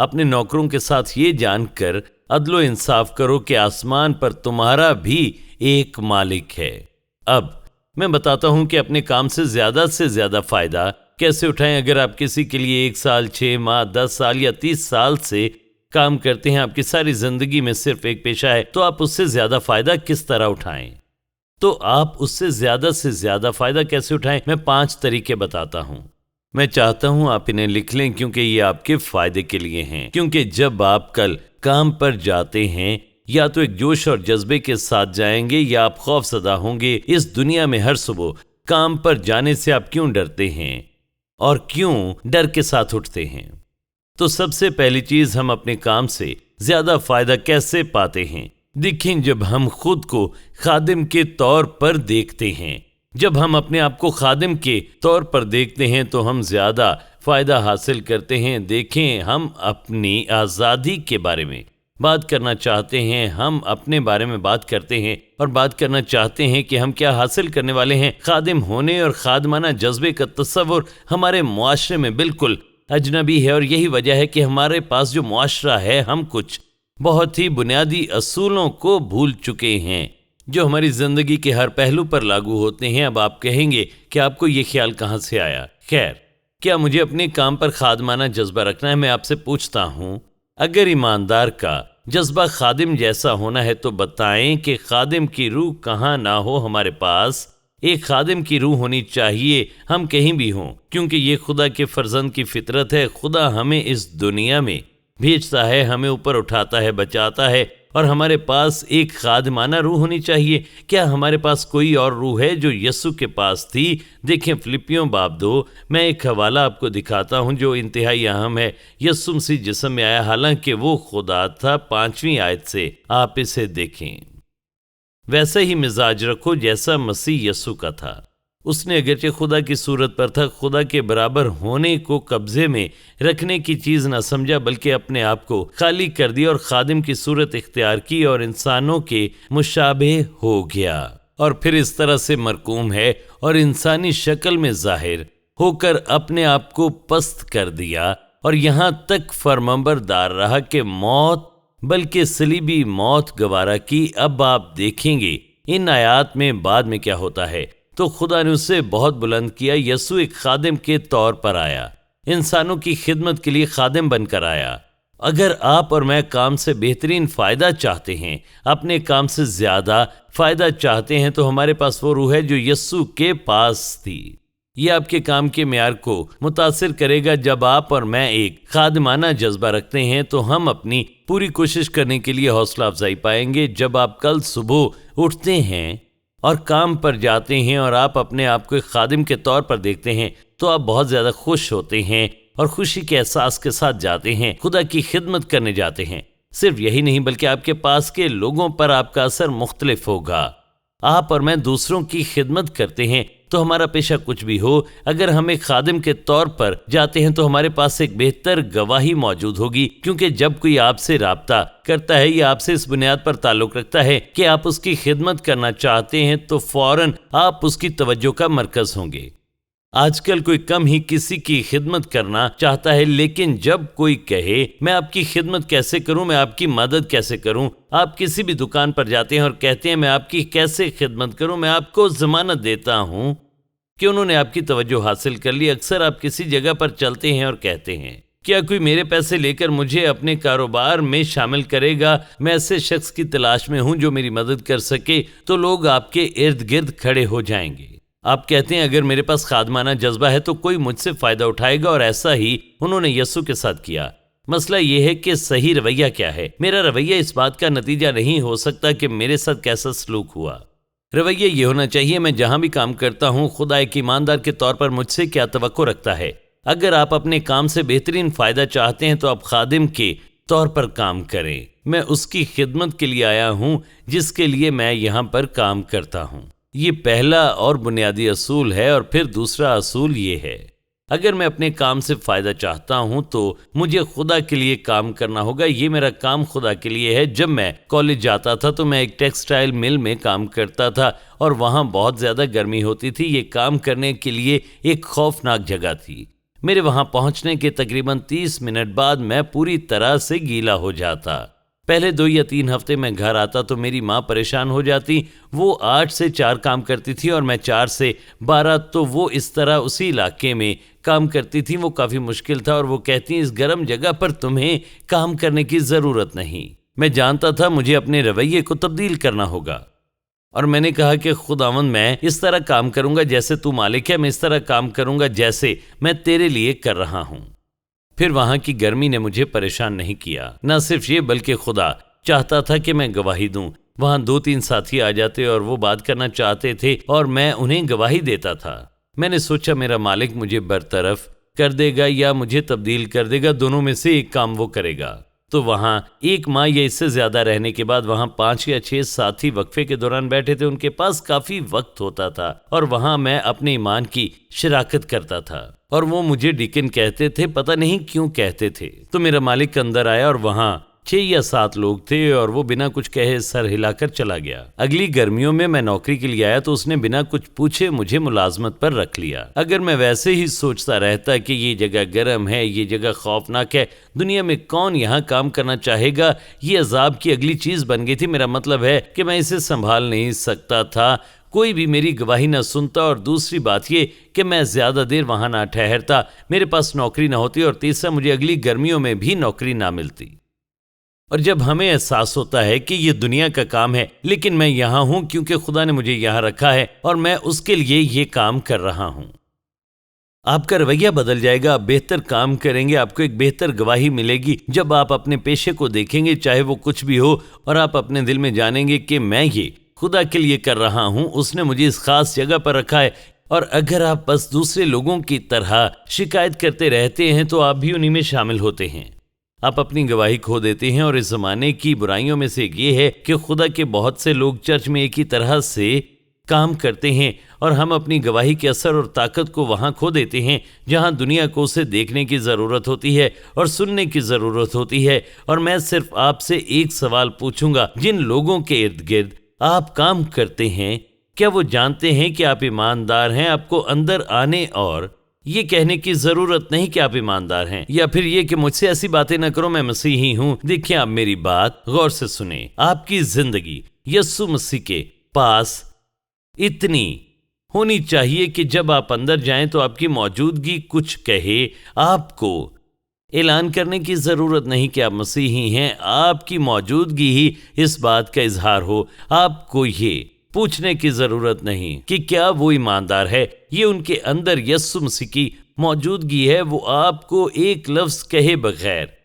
اپنے نوکروں کے ساتھ یہ جان کر عدل و انصاف کرو کہ آسمان پر تمہارا بھی ایک مالک ہے۔ اب میں بتاتا ہوں کہ اپنے کام سے زیادہ فائدہ کیسے اٹھائیں۔ اگر آپ کسی کے لیے 1 سال، 6 ماہ، 10 سال یا 30 سال سے کام کرتے ہیں، آپ کی ساری زندگی میں صرف ایک پیشہ ہے، تو آپ اس سے زیادہ فائدہ کس طرح اٹھائیں؟ تو آپ اس سے زیادہ فائدہ کیسے اٹھائیں؟ میں 5 طریقے بتاتا ہوں۔ میں چاہتا ہوں آپ انہیں لکھ لیں کیونکہ یہ آپ کے فائدے کے لیے ہیں۔ کیونکہ جب آپ کل کام پر جاتے ہیں یا تو ایک جوش اور جذبے کے ساتھ جائیں گے یا آپ خوف زدہ ہوں گے۔ اس دنیا میں ہر صبح کام پر جانے سے آپ کیوں ڈرتے ہیں اور کیوں ڈر کے ساتھ اٹھتے ہیں؟ تو سب سے پہلی چیز، ہم اپنے کام سے زیادہ فائدہ کیسے پاتے ہیں؟ دیکھیں، جب ہم خود کو خادم کے طور پر دیکھتے ہیں، جب ہم اپنے آپ کو خادم کے طور پر دیکھتے ہیں تو ہم زیادہ فائدہ حاصل کرتے ہیں۔ دیکھیں، ہم اپنی آزادی کے بارے میں بات کرنا چاہتے ہیں، ہم اپنے بارے میں بات کرتے ہیں اور بات کرنا چاہتے ہیں کہ ہم کیا حاصل کرنے والے ہیں۔ خادم ہونے اور خادمانہ جذبے کا تصور ہمارے معاشرے میں بالکل اجنبی ہے، اور یہی وجہ ہے کہ ہمارے پاس جو معاشرہ ہے، ہم کچھ بہت ہی بنیادی اصولوں کو بھول چکے ہیں جو ہماری زندگی کے ہر پہلو پر لاگو ہوتے ہیں۔ اب آپ کہیں گے کہ آپ کو یہ خیال کہاں سے آیا؟ خیر، کیا مجھے اپنے کام پر خادمانہ جذبہ رکھنا ہے؟ میں آپ سے پوچھتا ہوں، اگر ایماندار کا جذبہ خادم جیسا ہونا ہے تو بتائیں کہ خادم کی روح کہاں نہ ہو ہمارے پاس ایک خادم کی روح ہونی چاہیے، ہم کہیں بھی ہوں، کیونکہ یہ خدا کے فرزند کی فطرت ہے۔ خدا ہمیں اس دنیا میں بھیجتا ہے، ہمیں اوپر اٹھاتا ہے، بچاتا ہے، اور ہمارے پاس ایک خادمانہ روح ہونی چاہیے۔ کیا ہمارے پاس کوئی اور روح ہے جو یسوع کے پاس تھی؟ دیکھیں فلپیوں باب 2 میں ایک حوالہ آپ کو دکھاتا ہوں جو انتہائی اہم ہے۔ یسوع مسیح جسم میں آیا، حالانکہ وہ خدا تھا۔ 5ویں آیت سے آپ اسے دیکھیں، ویسا ہی مزاج رکھو جیسا مسیح یسوع کا تھا۔ اس نے اگرچہ خدا کی صورت پر تھا، خدا کے برابر ہونے کو قبضے میں رکھنے کی چیز نہ سمجھا، بلکہ اپنے آپ کو خالی کر دیا اور خادم کی صورت اختیار کی اور انسانوں کے مشابہ ہو گیا، اور پھر اس طرح سے مرقوم ہے اور انسانی شکل میں ظاہر ہو کر اپنے آپ کو پست کر دیا، اور یہاں تک فرمانبردار رہا کہ موت بلکہ صلیبی موت گوارا کی۔ اب آپ دیکھیں گے ان آیات میں بعد میں کیا ہوتا ہے۔ تو خدا نے اسے بہت بلند کیا۔ یسوع ایک خادم کے طور پر آیا، انسانوں کی خدمت کے لیے خادم بن کر آیا۔ اگر آپ اور میں کام سے بہترین فائدہ چاہتے ہیں، اپنے کام سے زیادہ فائدہ چاہتے ہیں، تو ہمارے پاس وہ روح ہے جو یسوع کے پاس تھی۔ یہ آپ کے کام کے معیار کو متاثر کرے گا۔ جب آپ اور میں ایک خادمانہ جذبہ رکھتے ہیں تو ہم اپنی پوری کوشش کرنے کے لیے حوصلہ افزائی پائیں گے۔ جب آپ کل صبح اٹھتے ہیں اور کام پر جاتے ہیں اور آپ اپنے آپ کو ایک خادم کے طور پر دیکھتے ہیں تو آپ بہت زیادہ خوش ہوتے ہیں اور خوشی کے احساس کے ساتھ جاتے ہیں، خدا کی خدمت کرنے جاتے ہیں۔ صرف یہی نہیں بلکہ آپ کے پاس کے لوگوں پر آپ کا اثر مختلف ہوگا۔ آپ اور میں دوسروں کی خدمت کرتے ہیں تو ہمارا پیشہ کچھ بھی ہو، اگر ہم ایک خادم کے طور پر جاتے ہیں تو ہمارے پاس ایک بہتر گواہی موجود ہوگی، کیونکہ جب کوئی آپ سے رابطہ کرتا ہے یا آپ سے اس بنیاد پر تعلق رکھتا ہے کہ آپ اس کی خدمت کرنا چاہتے ہیں تو فوراً آپ اس کی توجہ کا مرکز ہوں گے۔ آج کل کوئی کم ہی کسی کی خدمت کرنا چاہتا ہے، لیکن جب کوئی کہے میں آپ کی خدمت کیسے کروں، میں آپ کی مدد کیسے کروں، آپ کسی بھی دکان پر جاتے ہیں اور کہتے ہیں میں آپ کی کیسے خدمت کروں، میں آپ کو ضمانت دیتا ہوں کہ انہوں نے آپ کی توجہ حاصل کر لی۔ اکثر آپ کسی جگہ پر چلتے ہیں اور کہتے ہیں کیا کوئی میرے پیسے لے کر مجھے اپنے کاروبار میں شامل کرے گا، میں ایسے شخص کی تلاش میں ہوں جو میری مدد کر سکے، تو لوگ آپ کے ارد گرد کھڑے ہو جائیں گے۔ آپ کہتے ہیں اگر میرے پاس خادمانہ جذبہ ہے تو کوئی مجھ سے فائدہ اٹھائے گا، اور ایسا ہی انہوں نے یسوع کے ساتھ کیا۔ مسئلہ یہ ہے کہ صحیح رویہ کیا ہے۔ میرا رویہ اس بات کا نتیجہ نہیں ہو سکتا کہ میرے ساتھ کیسا سلوک ہوا۔ رویہ یہ ہونا چاہیے میں جہاں بھی کام کرتا ہوں خدا ایک ایماندار کے طور پر مجھ سے کیا توقع رکھتا ہے۔ اگر آپ اپنے کام سے بہترین فائدہ چاہتے ہیں تو آپ خادم کے طور پر کام کریں۔ میں اس کی خدمت کے لیے آیا ہوں جس کے لیے میں یہاں پر کام کرتا ہوں۔ یہ پہلا اور بنیادی اصول ہے، اور پھر دوسرا اصول یہ ہے اگر میں اپنے کام سے فائدہ چاہتا ہوں تو مجھے خدا کے لیے کام کرنا ہوگا۔ یہ میرا کام خدا کے لیے ہے۔ جب میں کالج جاتا تھا تو میں ایک ٹیکسٹائل مل میں کام کرتا تھا اور وہاں بہت زیادہ گرمی ہوتی تھی۔ یہ کام کرنے کے لیے ایک خوفناک جگہ تھی۔ میرے وہاں پہنچنے کے تقریباً 30 منٹ بعد میں پوری طرح سے گیلا ہو جاتا۔ پہلے 2 یا 3 ہفتے میں گھر آتا تو میری ماں پریشان ہو جاتی۔ وہ 8 سے 4 کام کرتی تھی اور میں 4 سے 12، تو وہ اس طرح اسی علاقے میں کام کرتی تھی۔ وہ کافی مشکل تھا اور وہ کہتی اس گرم جگہ پر تمہیں کام کرنے کی ضرورت نہیں۔ میں جانتا تھا مجھے اپنے رویے کو تبدیل کرنا ہوگا، اور میں نے کہا کہ خداوند میں اس طرح کام کروں گا جیسے تو مالک ہے، میں اس طرح کام کروں گا جیسے میں تیرے لیے کر رہا ہوں۔ پھر وہاں کی گرمی نے مجھے پریشان نہیں کیا، نہ صرف یہ بلکہ خدا چاہتا تھا کہ میں گواہی دوں۔ وہاں 2-3 ساتھی آ جاتے اور وہ بات کرنا چاہتے تھے اور میں انہیں گواہی دیتا تھا۔ میں نے سوچا میرا مالک مجھے برطرف کر دے گا یا مجھے تبدیل کر دے گا، دونوں میں سے ایک کام وہ کرے گا۔ تو وہاں 1 ماہ یا اس سے زیادہ رہنے کے بعد وہاں 5 یا 6 ساتھی وقفے کے دوران بیٹھے تھے۔ ان کے پاس کافی وقت ہوتا تھا اور وہاں میں اپنے ایمان کی شراکت کرتا تھا، اور وہ مجھے ڈیکن کہتے تھے، پتہ نہیں کیوں کہتے تھے۔ تو میرا مالک اندر آیا اور وہاں 6 یا 7 لوگ تھے اور وہ بنا کچھ کہے سر ہلا کر چلا گیا۔ اگلی گرمیوں میں نوکری کے لیے آیا تو اس نے بنا کچھ پوچھے مجھے ملازمت پر رکھ لیا۔ اگر میں ویسے ہی سوچتا رہتا کہ یہ جگہ گرم ہے، یہ جگہ خوفناک ہے، دنیا میں کون یہاں کام کرنا چاہے گا، یہ عذاب کی اگلی چیز بن گئی تھی۔ میرا مطلب ہے کہ میں اسے سنبھال نہیں سکتا تھا، کوئی بھی میری گواہی نہ سنتا، اور دوسری بات یہ کہ میں زیادہ دیر وہاں نہ ٹھہرتا، میرے پاس نوکری نہ ہوتی، اور تیسرا مجھے اگلی گرمیوں میں بھی نوکری نہ ملتی۔ اور جب ہمیں احساس ہوتا ہے کہ یہ دنیا کا کام ہے لیکن میں یہاں ہوں کیونکہ خدا نے مجھے یہاں رکھا ہے اور میں اس کے لیے یہ کام کر رہا ہوں، آپ کا رویہ بدل جائے گا، آپ بہتر کام کریں گے، آپ کو ایک بہتر گواہی ملے گی جب آپ اپنے پیشے کو دیکھیں گے چاہے وہ کچھ بھی ہو، اور آپ اپنے دل میں جانیں گے کہ میں یہ خدا کے لیے کر رہا ہوں، اس نے مجھے اس خاص جگہ پر رکھا ہے۔ اور اگر آپ بس دوسرے لوگوں کی طرح شکایت کرتے رہتے ہیں تو آپ بھی انہی میں شامل ہوتے ہیں، آپ اپنی گواہی کھو دیتے ہیں۔ اور اس زمانے کی برائیوں میں سے ایک یہ ہے کہ خدا کے بہت سے لوگ چرچ میں ایک ہی طرح سے کام کرتے ہیں، اور ہم اپنی گواہی کے اثر اور طاقت کو وہاں کھو دیتے ہیں جہاں دنیا کو اسے دیکھنے کی ضرورت ہوتی ہے اور سننے کی ضرورت ہوتی ہے۔ اور میں صرف آپ سے ایک سوال پوچھوں گا، جن لوگوں کے ارد گرد آپ کام کرتے ہیں، کیا وہ جانتے ہیں کہ آپ ایماندار ہیں؟ آپ کو اندر آنے اور یہ کہنے کی ضرورت نہیں کہ آپ ایماندار ہیں، یا پھر یہ کہ مجھ سے ایسی باتیں نہ کرو، میں مسیحی ہوں۔ دیکھیں، آپ میری بات غور سے سنیں، آپ کی زندگی یسوع مسیح کے پاس اتنی ہونی چاہیے کہ جب آپ اندر جائیں تو آپ کی موجودگی کچھ کہے۔ آپ کو اعلان کرنے کی ضرورت نہیں کہ آپ مسیحی ہیں، آپ کی موجودگی ہی اس بات کا اظہار ہو۔ آپ کو یہ پوچھنے کی ضرورت نہیں کہ کیا وہ ایماندار ہے، یہ ان کے اندر یسوع مسیح کی موجودگی ہے۔ وہ آپ کو ایک لفظ کہے بغیر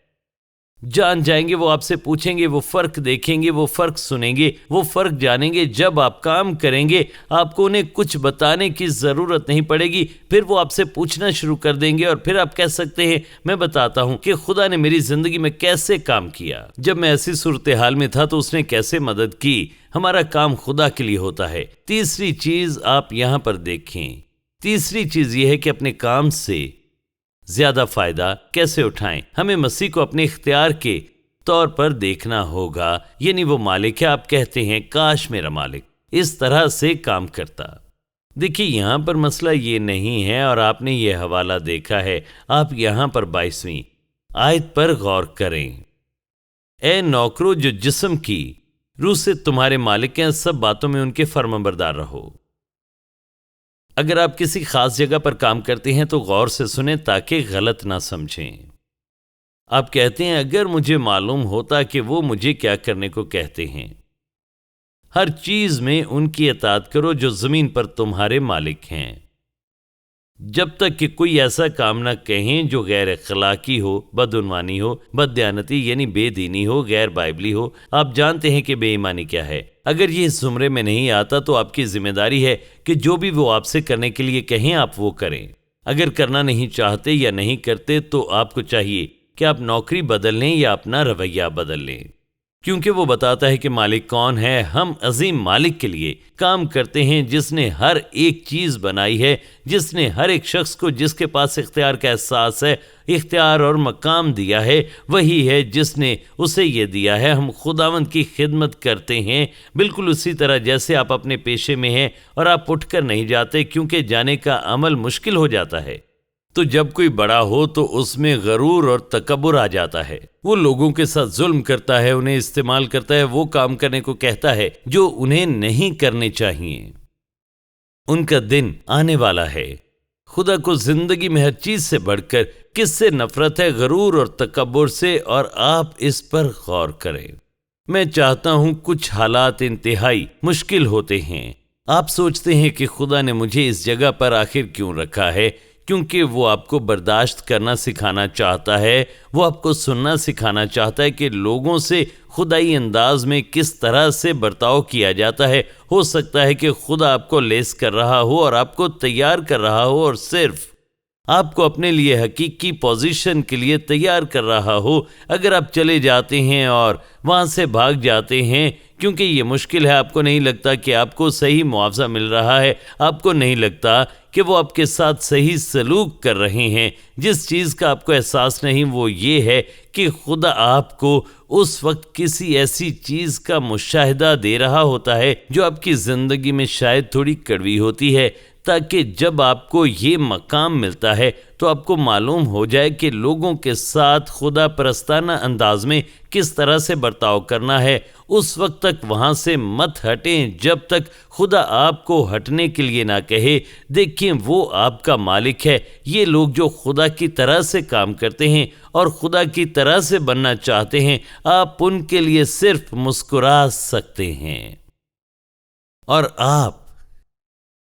جان جائیں گے، وہ آپ سے پوچھیں گے، وہ فرق دیکھیں گے، وہ فرق سنیں گے، وہ فرق جانیں گے۔ جب آپ کام کریں گے آپ کو انہیں کچھ بتانے کی ضرورت نہیں پڑے گی، پھر وہ آپ سے پوچھنا شروع کر دیں گے، اور پھر آپ کہہ سکتے ہیں میں بتاتا ہوں کہ خدا نے میری زندگی میں کیسے کام کیا، جب میں ایسی صورتحال میں تھا تو اس نے کیسے مدد کی۔ ہمارا کام خدا کے لیے ہوتا ہے۔ تیسری چیز آپ یہاں پر دیکھیں، تیسری چیز یہ ہے کہ اپنے کام سے زیادہ فائدہ کیسے اٹھائیں۔ ہمیں مسیح کو اپنے اختیار کے طور پر دیکھنا ہوگا، یعنی وہ مالک ہے۔ آپ کہتے ہیں کاش میرا مالک اس طرح سے کام کرتا۔ دیکھیے، یہاں پر مسئلہ یہ نہیں ہے، اور آپ نے یہ حوالہ دیکھا ہے۔ آپ یہاں پر 22ویں آیت پر غور کریں، اے نوکرو جو جسم کی روح سے تمہارے مالک ہیں، سب باتوں میں ان کے فرمانبردار رہو۔ اگر آپ کسی خاص جگہ پر کام کرتے ہیں تو غور سے سنیں تاکہ غلط نہ سمجھیں۔ آپ کہتے ہیں اگر مجھے معلوم ہوتا کہ وہ مجھے کیا کرنے کو کہتے ہیں، ہر چیز میں ان کی اطاعت کرو جو زمین پر تمہارے مالک ہیں، جب تک کہ کوئی ایسا کام نہ کہیں جو غیر اخلاقی ہو، بدعنوانی ہو، بددیانتی یعنی بے دینی ہو، غیر بائبلی ہو۔ آپ جانتے ہیں کہ بے ایمانی کیا ہے۔ اگر یہ اس زمرے میں نہیں آتا تو آپ کی ذمہ داری ہے کہ جو بھی وہ آپ سے کرنے کے لیے کہیں آپ وہ کریں۔ اگر کرنا نہیں چاہتے یا نہیں کرتے تو آپ کو چاہیے کہ آپ نوکری بدل لیں یا اپنا رویہ بدل لیں، کیونکہ وہ بتاتا ہے کہ مالک کون ہے۔ ہم عظیم مالک کے لیے کام کرتے ہیں جس نے ہر ایک چیز بنائی ہے، جس نے ہر ایک شخص کو جس کے پاس اختیار کا احساس ہے، اختیار اور مقام دیا ہے، وہی ہے جس نے اسے یہ دیا ہے۔ ہم خداوند کی خدمت کرتے ہیں بالکل اسی طرح جیسے آپ اپنے پیشے میں ہیں اور آپ اٹھ کر نہیں جاتے کیونکہ جانے کا عمل مشکل ہو جاتا ہے، تو جب کوئی بڑا ہو تو اس میں غرور اور تکبر آ جاتا ہے. وہ لوگوں کے ساتھ ظلم کرتا ہے، انہیں استعمال کرتا ہے، وہ کام کرنے کو کہتا ہے جو انہیں نہیں کرنے چاہیے. ان کا دن آنے والا ہے. خدا کو زندگی میں ہر چیز سے بڑھ کر کس سے نفرت ہے؟ غرور اور تکبر سے، اور آپ اس پر غور کریں. میں چاہتا ہوں، کچھ حالات انتہائی مشکل ہوتے ہیں. آپ سوچتے ہیں کہ خدا نے مجھے اس جگہ پر آخر کیوں رکھا ہے؟ کیونکہ وہ آپ کو برداشت کرنا سکھانا چاہتا ہے. وہ آپ کو سننا سکھانا چاہتا ہے کہ لوگوں سے خدائی انداز میں کس طرح سے برتاؤ کیا جاتا ہے. ہو سکتا ہے کہ خدا آپ کو لیس کر رہا ہو اور آپ کو تیار کر رہا ہو، اور صرف آپ کو اپنے لیے حقیقی پوزیشن کے لیے تیار کر رہا ہو. اگر آپ چلے جاتے ہیں اور وہاں سے بھاگ جاتے ہیں کیونکہ یہ مشکل ہے، آپ کو نہیں لگتا کہ آپ کو صحیح معاوضہ مل رہا ہے، آپ کو نہیں لگتا کہ وہ آپ کے ساتھ صحیح سلوک کر رہے ہیں، جس چیز کا آپ کو احساس نہیں وہ یہ ہے کہ خدا آپ کو اس وقت کسی ایسی چیز کا مشاہدہ دے رہا ہوتا ہے جو آپ کی زندگی میں شاید تھوڑی کڑوی ہوتی ہے، تاکہ جب آپ کو یہ مقام ملتا ہے تو آپ کو معلوم ہو جائے کہ لوگوں کے ساتھ خدا پرستانہ انداز میں کس طرح سے برتاؤ کرنا ہے. اس وقت تک وہاں سے مت ہٹیں جب تک خدا آپ کو ہٹنے کے لیے نہ کہے. دیکھیں، وہ آپ کا مالک ہے. یہ لوگ جو خدا کی طرح سے کام کرتے ہیں اور خدا کی طرح سے بننا چاہتے ہیں، آپ ان کے لیے صرف مسکرا سکتے ہیں، اور آپ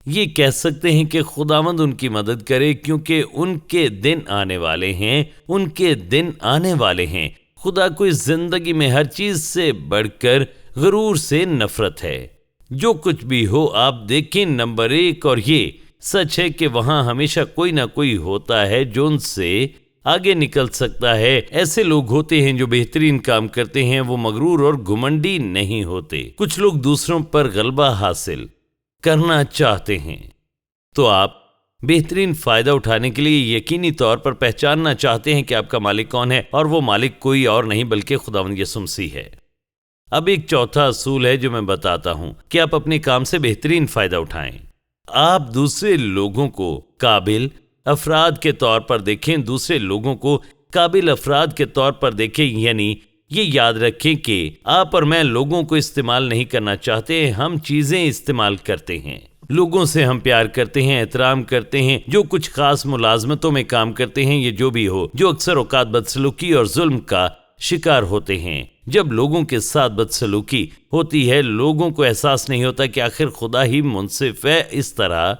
یہ کہہ سکتے ہیں کہ خداوند ان کی مدد کرے، کیونکہ ان کے دن آنے والے ہیں. ان کے دن آنے والے ہیں. خدا کو اس زندگی میں ہر چیز سے بڑھ کر غرور سے نفرت ہے. جو کچھ بھی ہو، آپ دیکھیں، نمبر 1، اور یہ سچ ہے کہ وہاں ہمیشہ کوئی نہ کوئی ہوتا ہے جو ان سے آگے نکل سکتا ہے. ایسے لوگ ہوتے ہیں جو بہترین کام کرتے ہیں، وہ مغرور اور گھمنڈی نہیں ہوتے. کچھ لوگ دوسروں پر غلبہ حاصل کرنا چاہتے ہیں، تو آپ بہترین فائدہ اٹھانے کے لیے یقینی طور پر پہچاننا چاہتے ہیں کہ آپ کا مالک کون ہے، اور وہ مالک کوئی اور نہیں بلکہ خداوند یسوع مسیح ہے. اب ایک چوتھا اصول ہے جو میں بتاتا ہوں کہ آپ اپنے کام سے بہترین فائدہ اٹھائیں. آپ دوسرے لوگوں کو قابل افراد کے طور پر دیکھیں. دوسرے لوگوں کو قابل افراد کے طور پر دیکھیں، یعنی یہ یاد رکھیں کہ آپ اور میں لوگوں کو استعمال نہیں کرنا چاہتے، ہم چیزیں استعمال کرتے ہیں. لوگوں سے ہم پیار کرتے ہیں، احترام کرتے ہیں، جو کچھ خاص ملازمتوں میں کام کرتے ہیں، یہ جو بھی ہو، جو اکثر اوقات بدسلوکی اور ظلم کا شکار ہوتے ہیں. جب لوگوں کے ساتھ بدسلوکی ہوتی ہے، لوگوں کو احساس نہیں ہوتا کہ آخر خدا ہی منصف ہے. اس طرح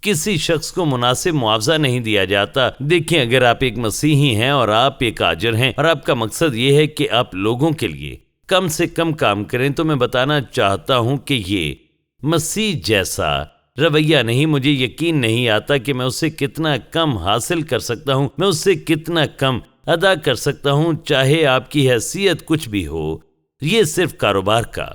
کسی شخص کو مناسب معاوضہ نہیں دیا جاتا. دیکھیں، اگر آپ ایک مسیحی ہیں اور آپ ایک آجر ہیں اور آپ کا مقصد یہ ہے کہ آپ لوگوں کے لیے کم سے کم کام کریں، تو میں بتانا چاہتا ہوں کہ یہ مسیح جیسا رویہ نہیں. مجھے یقین نہیں آتا کہ میں اس سے کتنا کم حاصل کر سکتا ہوں، میں اس سے کتنا کم ادا کر سکتا ہوں، چاہے آپ کی حیثیت کچھ بھی ہو. یہ صرف کاروبار کا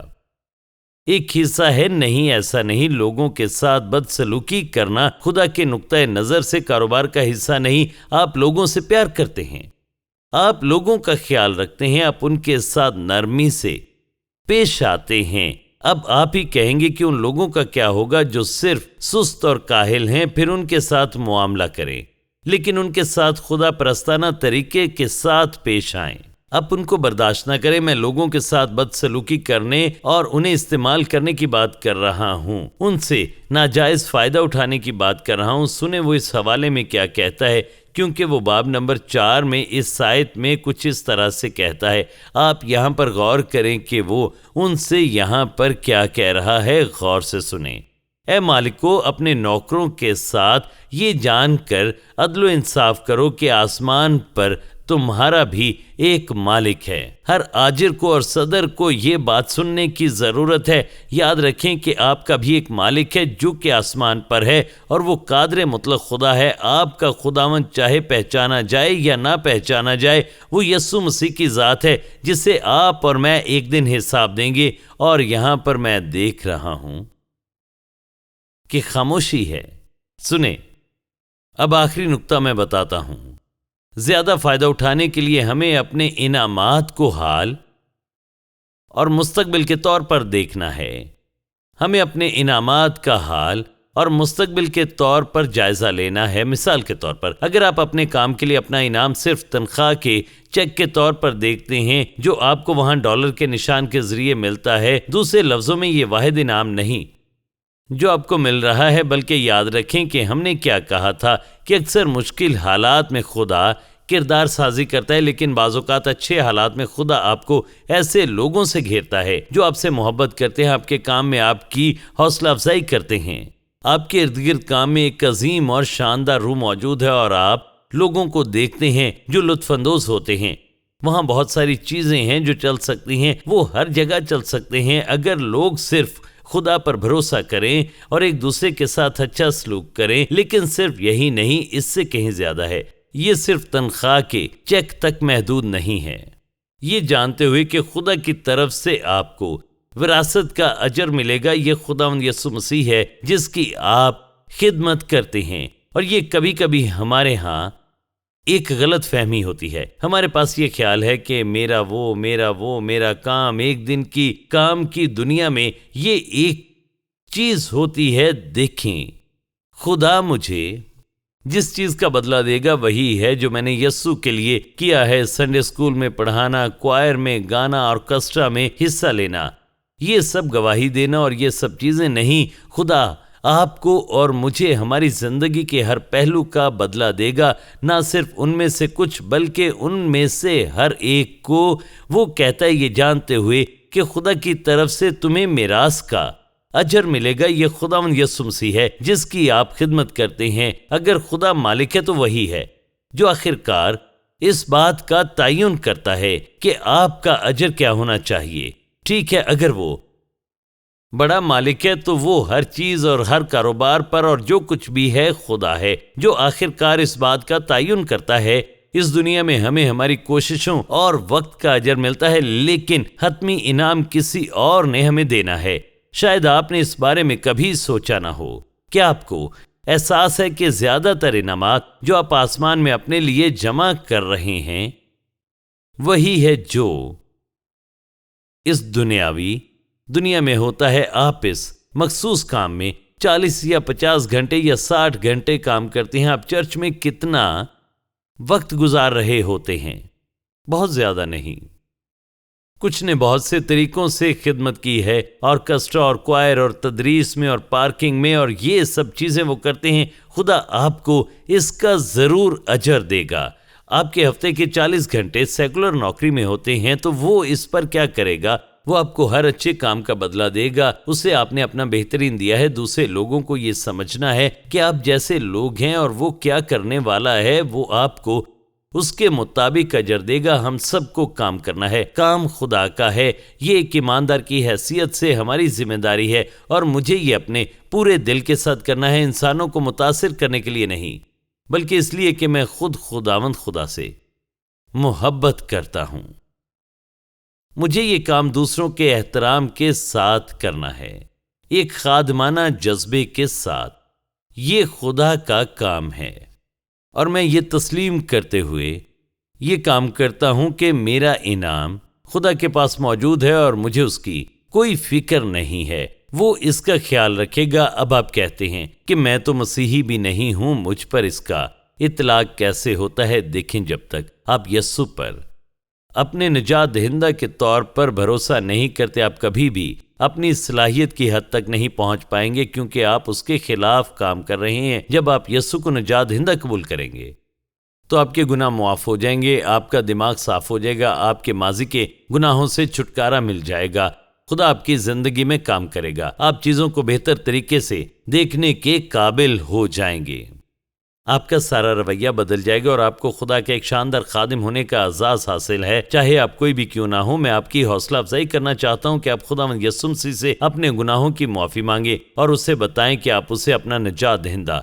ایک حصہ ہے. نہیں، ایسا نہیں. لوگوں کے ساتھ بدسلوکی کرنا خدا کے نقطۂ نظر سے کاروبار کا حصہ نہیں. آپ لوگوں سے پیار کرتے ہیں، آپ لوگوں کا خیال رکھتے ہیں، آپ ان کے ساتھ نرمی سے پیش آتے ہیں. اب آپ ہی کہیں گے کہ ان لوگوں کا کیا ہوگا جو صرف سست اور کاہل ہیں. پھر ان کے ساتھ معاملہ کریں، لیکن ان کے ساتھ خدا پرستانہ طریقے کے ساتھ پیش آئیں. آپ ان کو برداشت نہ کریں. میں لوگوں کے ساتھ بدسلوکی کرنے اور انہیں استعمال کرنے کی بات کر رہا ہوں، ان سے ناجائز فائدہ اٹھانے کی بات کر رہا ہوں. سنیں وہ اس حوالے میں کیا کہتا ہے، کیونکہ وہ باب نمبر 4 میں اس آیت میں کچھ اس طرح سے کہتا ہے. آپ یہاں پر غور کریں کہ وہ ان سے یہاں پر کیا کہہ رہا ہے. غور سے سنیں. اے مالکو، اپنے نوکروں کے ساتھ یہ جان کر عدل و انصاف کرو کہ آسمان پر تمہارا بھی ایک مالک ہے. ہر آجر کو اور صدر کو یہ بات سننے کی ضرورت ہے. یاد رکھیں کہ آپ کا بھی ایک مالک ہے جو کہ آسمان پر ہے، اور وہ قادر مطلق خدا ہے. آپ کا خداوند چاہے پہچانا جائے یا نہ پہچانا جائے، وہ یسوع مسیح کی ذات ہے جسے آپ اور میں ایک دن حساب دیں گے. اور یہاں پر میں دیکھ رہا ہوں کہ خاموشی ہے. سنیں، اب آخری نقطہ میں بتاتا ہوں. زیادہ فائدہ اٹھانے کے لیے ہمیں اپنے انعامات کو حال اور مستقبل کے طور پر دیکھنا ہے. ہمیں اپنے انعامات کا حال اور مستقبل کے طور پر جائزہ لینا ہے۔ مثال کے طور پر اگر آپ اپنے کام کے لیے اپنا انعام صرف تنخواہ کے چیک کے طور پر دیکھتے ہیں جو آپ کو وہاں ڈالر کے نشان کے ذریعے ملتا ہے، دوسرے لفظوں میں یہ واحد انعام نہیں جو آپ کو مل رہا ہے، بلکہ یاد رکھیں کہ ہم نے کیا کہا تھا کہ اکثر مشکل حالات میں خدا کردار سازی کرتا ہے، لیکن بعض اوقات اچھے حالات میں خدا آپ کو ایسے لوگوں سے گھیرتا ہے جو آپ سے محبت کرتے ہیں، آپ کے کام میں آپ کی حوصلہ افزائی کرتے ہیں۔ آپ کے ارد گرد کام میں ایک عظیم اور شاندار روح موجود ہے اور آپ لوگوں کو دیکھتے ہیں جو لطف اندوز ہوتے ہیں۔ وہاں بہت ساری چیزیں ہیں جو چل سکتی ہیں، وہ ہر جگہ چل سکتے ہیں اگر لوگ صرف خدا پر بھروسہ کریں اور ایک دوسرے کے ساتھ اچھا سلوک کریں، لیکن صرف یہی نہیں، اس سے کہیں زیادہ ہے۔ یہ صرف تنخواہ کے چیک تک محدود نہیں ہے۔ یہ جانتے ہوئے کہ خدا کی طرف سے آپ کو وراثت کا اجر ملے گا، یہ خداوند یسوع مسیح ہے جس کی آپ خدمت کرتے ہیں۔ اور یہ کبھی کبھی ہمارے ہاں ایک غلط فہمی ہوتی ہے۔ ہمارے پاس یہ خیال ہے کہ میرا کام ایک دن کی کام کی دنیا میں یہ ایک چیز ہوتی ہے۔ دیکھیں، خدا مجھے جس چیز کا بدلہ دے گا وہی ہے جو میں نے یسوع کے لیے کیا ہے، سنڈے اسکول میں پڑھانا، کوائر میں گانا، آرکسٹرا میں حصہ لینا، یہ سب گواہی دینا اور یہ سب چیزیں نہیں۔ خدا آپ کو اور مجھے ہماری زندگی کے ہر پہلو کا بدلہ دے گا، نہ صرف ان میں سے کچھ بلکہ ان میں سے ہر ایک کو۔ وہ کہتا ہے یہ جانتے ہوئے کہ خدا کی طرف سے تمہیں میراث کا اجر ملے گا، یہ خداوند یسوع مسیح ہے جس کی آپ خدمت کرتے ہیں۔ اگر خدا مالک ہے تو وہی ہے جو آخرکار اس بات کا تعین کرتا ہے کہ آپ کا اجر کیا ہونا چاہیے۔ ٹھیک ہے، اگر وہ بڑا مالک ہے تو وہ ہر چیز اور ہر کاروبار پر اور جو کچھ بھی ہے خدا ہے جو آخرکار اس بات کا تعین کرتا ہے۔ اس دنیا میں ہمیں ہماری کوششوں اور وقت کا اجر ملتا ہے، لیکن حتمی انعام کسی اور نے ہمیں دینا ہے۔ شاید آپ نے اس بارے میں کبھی سوچا نہ ہو۔ کیا آپ کو احساس ہے کہ زیادہ تر انعامات جو آپ آسمان میں اپنے لیے جمع کر رہے ہیں وہی ہے جو اس دنیا میں ہوتا ہے؟ آپ اس مخصوص کام میں 40 یا 50 گھنٹے یا 60 گھنٹے کام کرتے ہیں۔ آپ چرچ میں کتنا وقت گزار رہے ہوتے ہیں؟ بہت زیادہ نہیں۔ کچھ نے بہت سے طریقوں سے خدمت کی ہے، آرکسٹرا اور کوائر اور تدریس میں اور پارکنگ میں، اور یہ سب چیزیں وہ کرتے ہیں۔ خدا آپ کو اس کا ضرور اجر دے گا۔ آپ کے ہفتے کے 40 گھنٹے سیکولر نوکری میں ہوتے ہیں تو وہ اس پر کیا کرے گا؟ وہ آپ کو ہر اچھے کام کا بدلہ دے گا۔ اسے آپ نے اپنا بہترین دیا ہے۔ دوسرے لوگوں کو یہ سمجھنا ہے کہ آپ جیسے لوگ ہیں اور وہ کیا کرنے والا ہے، وہ آپ کو اس کے مطابق اجر دے گا۔ ہم سب کو کام کرنا ہے، کام خدا کا ہے۔ یہ ایک ایماندار کی حیثیت سے ہماری ذمہ داری ہے، اور مجھے یہ اپنے پورے دل کے ساتھ کرنا ہے، انسانوں کو متاثر کرنے کے لیے نہیں، بلکہ اس لیے کہ میں خود خداوند خدا سے محبت کرتا ہوں۔ مجھے یہ کام دوسروں کے احترام کے ساتھ کرنا ہے، ایک خادمانہ جذبے کے ساتھ۔ یہ خدا کا کام ہے، اور میں یہ تسلیم کرتے ہوئے یہ کام کرتا ہوں کہ میرا انعام خدا کے پاس موجود ہے اور مجھے اس کی کوئی فکر نہیں ہے۔ وہ اس کا خیال رکھے گا۔ اب آپ کہتے ہیں کہ میں تو مسیحی بھی نہیں ہوں، مجھ پر اس کا اطلاق کیسے ہوتا ہے؟ دیکھیں، جب تک آپ یسوع پر اپنے نجات دہندہ کے طور پر بھروسہ نہیں کرتے، آپ کبھی بھی اپنی صلاحیت کی حد تک نہیں پہنچ پائیں گے، کیونکہ آپ اس کے خلاف کام کر رہے ہیں۔ جب آپ یسوع کو نجات دہندہ قبول کریں گے تو آپ کے گناہ معاف ہو جائیں گے، آپ کا دماغ صاف ہو جائے گا، آپ کے ماضی کے گناہوں سے چھٹکارا مل جائے گا، خدا آپ کی زندگی میں کام کرے گا، آپ چیزوں کو بہتر طریقے سے دیکھنے کے قابل ہو جائیں گے، آپ کا سارا رویہ بدل جائے گا، اور آپ کو خدا کے ایک شاندار خادم ہونے کا اعزاز حاصل ہے، چاہے آپ کوئی بھی کیوں نہ ہو۔ میں آپ کی حوصلہ افزائی کرنا چاہتا ہوں کہ آپ خداوند یسوع مسیح سے اپنے گناہوں کی معافی مانگیں اور اسے بتائیں کہ آپ اسے اپنا نجات دہندہ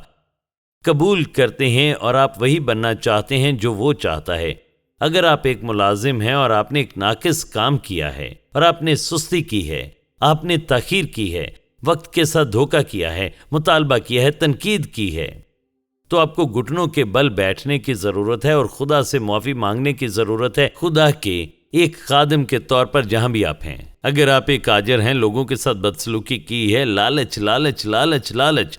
قبول کرتے ہیں اور آپ وہی بننا چاہتے ہیں جو وہ چاہتا ہے۔ اگر آپ ایک ملازم ہیں اور آپ نے ایک ناقص کام کیا ہے اور آپ نے سستی کی ہے، آپ نے تاخیر کی ہے، وقت کے ساتھ دھوکہ کیا ہے، مطالبہ کیا ہے، تنقید کی ہے، تو آپ کو گھٹنوں کے بل بیٹھنے کی ضرورت ہے اور خدا سے معافی مانگنے کی ضرورت ہے، خدا کے ایک خادم کے طور پر جہاں بھی آپ ہیں۔ اگر آپ ایک آجر ہیں، لوگوں کے ساتھ بدسلوکی کی ہے، لالچ لالچ لالچ لالچ